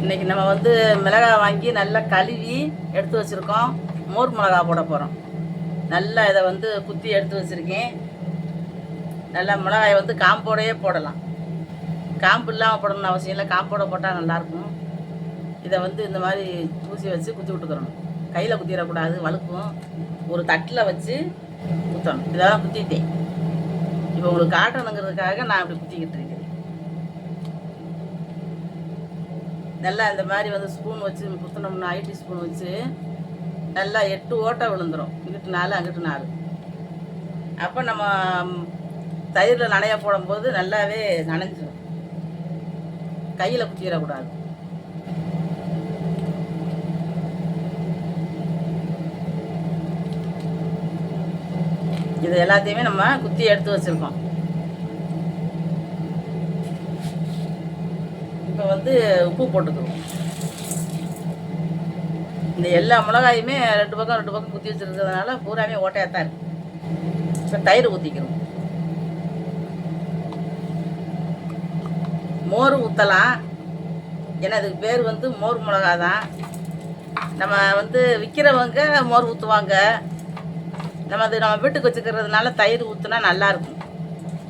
இன்றைக்கி நம்ம வந்து மிளகாய் வாங்கி நல்லா கழுவி எடுத்து வச்சுருக்கோம். மோர் மிளகா போட போகிறோம். நல்லா இதை வந்து குத்தி எடுத்து வச்சுருக்கேன். நல்லா மிளகாயை வந்து காம்போடையே போடலாம். காம்பு இல்லாமல் போடணும்னு அவசியம் இல்லை. காம்போட போட்டால் நல்லாயிருக்கும். இதை வந்து இந்த மாதிரி ஊசி வச்சு குத்தி விட்டுக்கிறணும். கையில் குத்திடக்கூடாது, வழுக்கும். ஒரு தட்டில் வச்சு குத்தணும். இதெல்லாம் குத்திட்டேன். இப்போ உங்களுக்கு காட்டணுங்கிறதுக்காக நான் அப்படி குத்திக்கிட்டு இருக்கேன். நல்லா இந்த மாதிரி வந்து ஸ்பூன் வச்சு குத்தினோம்னா ஐடி ஸ்பூன் வச்சு நல்லா 8 ஓட்டை விழுந்துடும். இங்கிட்டு 4 அங்கிட்டு 4. அப்போ நம்ம தயிரில் நனைய போடும்போது நல்லாவே நனைஞ்சிடும். கையில் குத்திடக்கூடாது. இது எல்லாத்தையுமே நம்ம குத்தி எடுத்து வச்சுருக்கோம். இப்போ வந்து உப்பு போட்டுக்கிறோம். இந்த எல்லா மிளகாயுமே 2 பக்கம் குத்தி வச்சுருக்கிறதுனால பூராமே ஓட்டையாக தான் இருக்கு. இப்போ தயிர் ஊற்றிக்கிறோம். மோர் ஊற்றலாம். ஏன்னா இதுக்கு பேர் வந்து மோர் மிளகா தான். நம்ம வந்து விற்கிறவங்க மோர் ஊற்றுவாங்க. நம்ம வீட்டுக்கு வச்சுக்கிறதுனால தயிர் ஊற்றுனா நல்லாயிருக்கும்.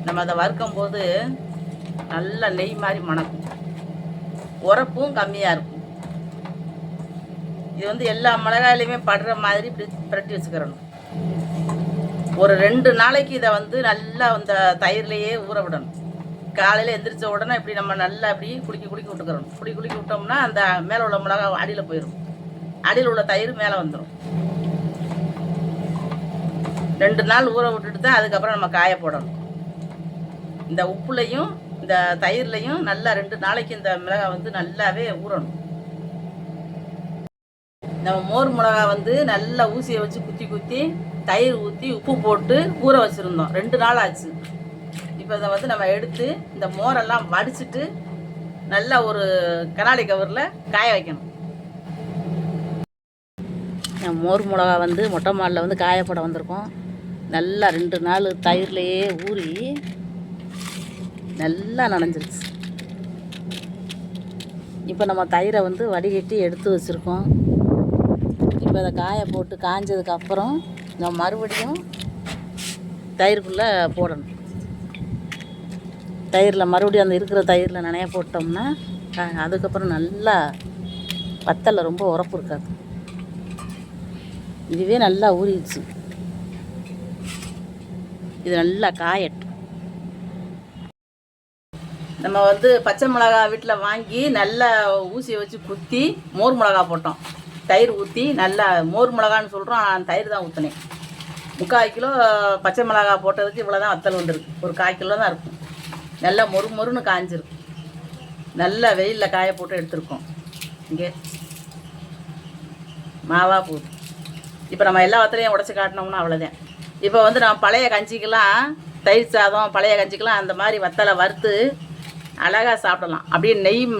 நம்ம அதை வறுக்கும் போது நல்லா நெய் மாதிரி மணக்கும். உரப்பும் கம்மியாக இருக்கும். இது வந்து எல்லா மிளகாயிலையுமே படுற மாதிரி இப்படி புரட்டி வச்சுக்கிறணும். ஒரு 2 நாளைக்கு இதை வந்து நல்லா அந்த தயிர்லேயே ஊற விடணும். காலையில் எந்திரிச்ச உடனே இப்படி நம்ம நல்லா இப்படி குலுக்கி விட்டுக்கிறணும். குலுக்கி விட்டோம்னா அந்த மேலே உள்ள மிளகா அடியில் போயிடும். அடியில் உள்ள தயிர் மேலே வந்துடும். 2 நாள் ஊற விட்டுட்டு தான் அதுக்கப்புறம் நம்ம காய போடணும். இந்த உப்புலையும் இந்த தயிர்லையும் நல்லா 2 நாளைக்கு இந்த மிளகாய் வந்து நல்லாவே ஊறணும். நம்ம மோர் மிளகா வந்து நல்லா ஊசியை வச்சு குத்தி தயிர் ஊற்றி உப்பு போட்டு ஊற வச்சுருந்தோம். 2 நாள் ஆச்சு. இப்போ இதை வந்து நம்ம எடுத்து இந்த மோரெல்லாம் வடிச்சிட்டு நல்லா ஒரு கண்ணாடி கவரில் காய வைக்கணும். மோர் மிளகா வந்து மொட்டை மாடில் வந்து காயப்பட வந்திருக்கோம். நல்லா 2 நாள் தயிர்லேயே ஊறி நல்லா நனைஞ்சிருச்சு. இப்போ நம்ம தயிரை வந்து வடிகட்டி எடுத்து வச்சுருக்கோம். இப்போ அதை காய போட்டு காஞ்சதுக்கப்புறம் நம்ம மறுபடியும் தயிருக்குள்ளே போடணும். தயிரில் மறுபடியும் அந்த இருக்கிற தயிரில் நனைய போட்டோம்னா அதுக்கப்புறம் நல்லா வத்தலில் ரொம்ப உரப்பு இருக்காது. இதுவே நல்லா ஊறிடுச்சு. இது நல்லா காயட்டும். நம்ம வந்து பச்சை மிளகா வீட்டில் வாங்கி நல்லா ஊசியை வச்சு குத்தி மோர் மிளகா போட்டோம். தயிர் ஊற்றி நல்லா மோர் மிளகான்னு சொல்கிறோம். தயிர் தான் ஊற்றினேன். 3/4 கிலோ பச்சை மிளகா போட்டதுக்கு இவ்வளோ தான் வத்தல் வந்துருக்கு. ஒரு 1/4 கிலோ தான் இருக்கும். நல்லா மொறுன்னு காய்ஞ்சிருக்கு. நல்லா வெயிலில் காய போட்டு எடுத்துருக்கோம். இங்கே மாவாக போகுது. இப்போ நம்ம எல்லா வத்தலையும் உடச்சி காட்டினோம்னா அவ்வளோதான். இப்போ வந்து நம்ம பழைய கஞ்சிக்கெலாம் தயிர் சாதம் பழைய கஞ்சிக்கெலாம் அந்த மாதிரி வத்தலை வறுத்து அழகாக சாப்பிடலாம். அப்படியே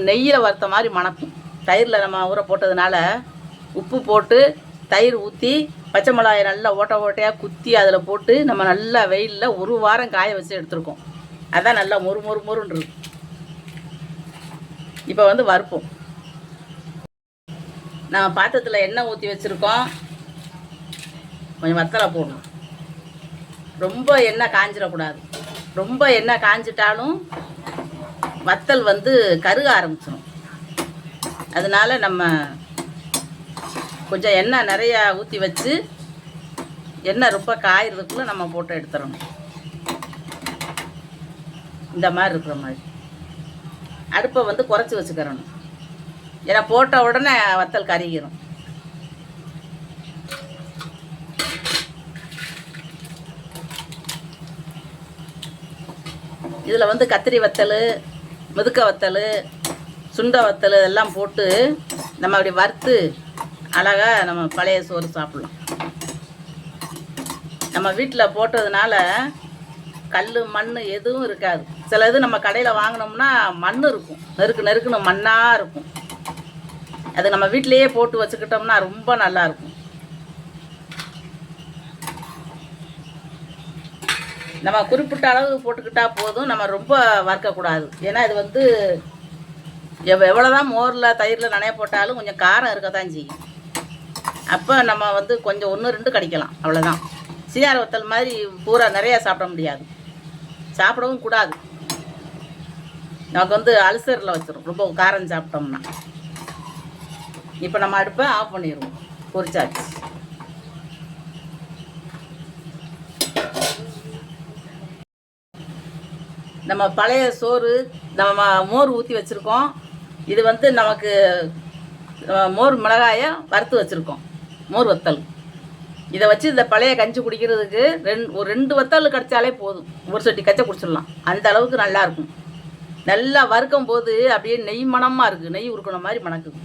நெய்யில் வறுத்த மாதிரி மணக்கும். தயிரில் நம்ம ஊற போட்டதுனால உப்பு போட்டு தயிர் ஊற்றி பச்சை மிளகாயை நல்லா ஓட்டையாக குத்தி அதில் போட்டு நம்ம நல்லா வெயிலில் 1 வாரம் காய வச்சு எடுத்துருக்கோம். அதான் நல்லா மொறுன்னு இருக்கும். இப்போ வந்து வறுப்போம். நம்ம பாத்திரத்தில் எண்ணெய் ஊற்றி வச்சுருக்கோம். கொஞ்சம் வத்தலை போடணும். ரொம்ப எண்ணெய் காஞ்சிடக்கூடாது. ரொம்ப எண்ணெய் காஞ்சிட்டாலும் வத்தல் வந்து கருக ஆரம்பிச்சிடும். அதனால நம்ம கொஞ்சம் எண்ணெய் நிறையா ஊற்றி வச்சு எண்ணெய் ரொம்ப காய்கிறதுக்குள்ளே நம்ம போட்டு எடுத்துடணும். இந்த மாதிரி இருக்கிற மாதிரி அடுப்பை வந்து குறைச்சி வச்சுக்கிறணும். ஏன்னா போட்ட உடனே வத்தல் கருகிரும். இதில் வந்து கத்திரி வத்தல், முதுக்க வத்தல், சுண்டை வத்தல் இதெல்லாம் போட்டு நம்ம அப்படி வறுத்து அழகாக நம்ம பழைய சோறு சாப்பிட்லாம். நம்ம வீட்டில் போட்டதுனால கல் மண் எதுவும் இருக்காது. சில இது நம்ம கடையில் வாங்கினோம்னா மண் இருக்கும். நெருக்குன்னு மண்ணாக இருக்கும். அது நம்ம வீட்டிலையே போட்டு வச்சுக்கிட்டோம்னா ரொம்ப நல்லாயிருக்கும். நம்ம குறிப்பிட்ட அளவு போட்டுக்கிட்டால் போதும். நம்ம ரொம்ப வறுக்கக்கூடாது. ஏன்னா இது வந்து எவ்வளோதான் மோரில் தயிரில் நனைய போட்டாலும் கொஞ்சம் காரம் இருக்க தான் செய்யும். அப்போ நம்ம வந்து கொஞ்சம் 1-2 கடிக்கலாம், அவ்வளோதான். சிஆர் வத்தல் மாதிரி பூரா நிறையா சாப்பிட முடியாது, சாப்பிடவும் கூடாது. நமக்கு வந்து அல்சரில் வச்சிடும் ரொம்ப காரம் சாப்பிட்டோம்னா. இப்போ நம்ம அடுப்பை ஆஃப் பண்ணிடுவோம். பொரிச்சாச்சு. நம்ம பழைய சோறு நம்ம மோர் ஊற்றி வச்சுருக்கோம். இது வந்து நமக்கு மோர் மிளகாயை வறுத்து வச்சுருக்கோம், மோர் வத்தல். இதை வச்சு இந்த பழைய கஞ்சி குடிக்கிறதுக்கு ஒரு 2 வத்தல் கிடச்சாலே போதும், ஒரு சொட்டி கச்சை குடிச்சிடலாம். அந்த அளவுக்கு நல்லாயிருக்கும். நல்லா வறுக்கும் போது அப்படியே நெய் மணமாக இருக்குது, நெய் உருக்கணும் மாதிரி மணக்குது.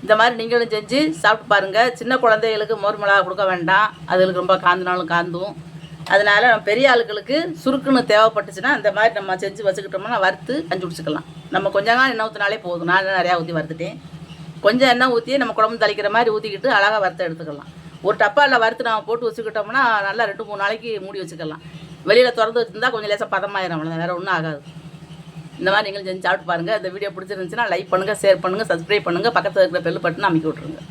இந்த மாதிரி நீங்களும் செஞ்சு சாப்பிட்டு பாருங்கள். சின்ன குழந்தைகளுக்கு மோர் மிளகா கொடுக்க வேண்டாம், அதுகளுக்கு ரொம்ப காந்துனாலும் காந்தும். அதனால் நம்ம பெரிய ஆளுகளுக்கு சுருக்குன்னு தேவைப்பட்டுச்சுன்னா இந்த மாதிரி நம்ம செஞ்சு வச்சுக்கிட்டோம்னா வறுத்து கஞ்சி குடிச்சிக்கலாம். நம்ம கொஞ்சம் எண்ணெய் ஊற்றினாலே போதும். நான் நிறையா ஊற்றி வறுத்துட்டேன். கொஞ்சம் எண்ணெய் ஊற்றி நம்ம குழம்பு தளிக்கிற மாதிரி ஊற்றிக்கிட்டு அழகாக வறுத்து எடுத்துக்கலாம். ஒரு டப்பாவில் வறுத்து நம்ம போட்டு வச்சுக்கிட்டோம்னா நல்லா 2-3 நாளைக்கு மூடி வச்சுக்கலாம். வெளியில் திறந்து வச்சுருந்தா கொஞ்சம் லேசாக பதமாயிரும், அவ்வளோதான், வேறு ஒன்றும் ஆகாது. இந்த மாதிரி நீங்களும் செஞ்சு சாப்பிட்டு பாருங்கள். இந்த வீடியோ பிடிச்சிருந்துச்சுன்னா லைக் பண்ணுங்கள், ஷேர் பண்ணுங்கள், சப்ஸ்கிரைப் பண்ணுங்கள், பக்கத்தில் இருக்கிற பெல் பட்டன் அமைக்கி விட்ருங்க.